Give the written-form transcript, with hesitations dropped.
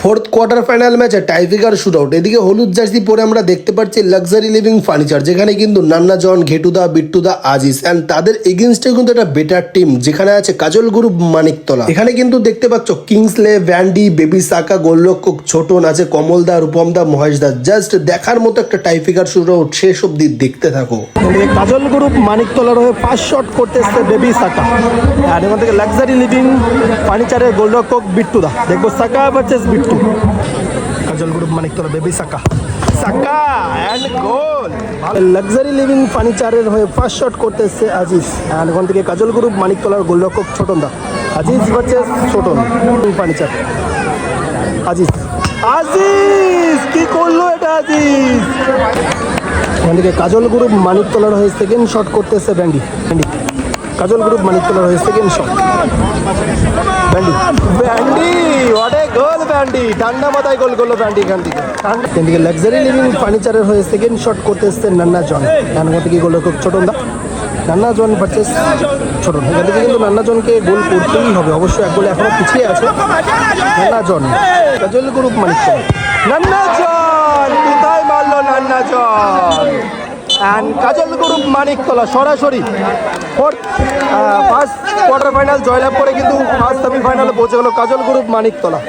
Fourth quarter final ম্যাচে tiebreaker shoot out. এদিকে হলুদ জার্সি পরে আমরা দেখতে পাচ্ছি লাক্সারি লিভিং ফার্নিচার, যেখানে কিন্তু নান্না জন, ঘেটুদা, বিট্টুদা, আজিজ অ্যান্ড তাদের এগেনস্টে কিন্তু একটা বেটার টিম, যেখানে আছে কাজল গ্রুপ, মানিকতলা। এখানে কিন্তু দেখতে পাচ্ছ কিংসলে, ভ্যান্ডি, বেবি সাকা, গোলরক্ষক ছোটন আছে, কমলদা, রূপমদা, মহেশদা। জাস্ট দেখার মতো একটা টাইব্রেকার শুট আউট, শেষ অব্দি দেখতে থাকো। কাজল গ্রুপ মানিকতলার হয়ে ফার্স্ট শট করতে এসছে বেবি সাকা, আর এখান থেকে লাক্সারি লিভিং ফার্নিচারের গোলরক্ষক বিট্টুদা। দেখবো Saka versus Bittu. Kajal group Maniktala, baby Saka, Saka and goal. Luxury living ফার্নিচারের হয়ে ফার্স্ট শট করতে এসছে আজিজ, আর এখান থেকে কাজল গ্রুপ মানিকতলার গোলরক্ষক ছোটনদা। Aziz versus Chhoton furniture. আজিজ, আজিজ কি করলো এটা আজিজ। এখান থেকে কাজল গ্রুপ মানিকতলার হয়ে সেকেন্ড শট করতে এসছে ভ্যান্ডি। কাজল গ্রুপ মানিকতলার হয়ে সেকেন্ড শট। ভ্যান্ডি, ভ্যান্ডি, হোয়াট এ গোল ভ্যান্ডি, ঠান্ডা মাথায় গোল করলো ভ্যান্ডি এখান থেকে। এখান থেকে লাক্সারি লিভিং ফার্নিচারের হয়ে সেকেন্ড শট করতে এসছে নান্না জন, এখান থেকে গোল খুব ছোটন দা। নান্না জন ভার্সেস ছোটন। এখান থেকে কিন্তু নান্না জনকে গোল করতেই হবে, অবশ্যই এক গোলে এখনো পিছিয়ে আছে নান্না জন। কাজল গ্রুপ মানিকতলা, নান্না জন কোথায় মারলো নান্না জন। অ্যান্ড কাজল গ্রুপ মানিকতলা সরাসরি ফার্স্ট কোয়ার্টার ফাইনাল জয়লাভ করে কিন্তু ফার্স্ট সেমিফাইনালে পৌঁছে গেল কাজল গ্রুপ মানিকতলা।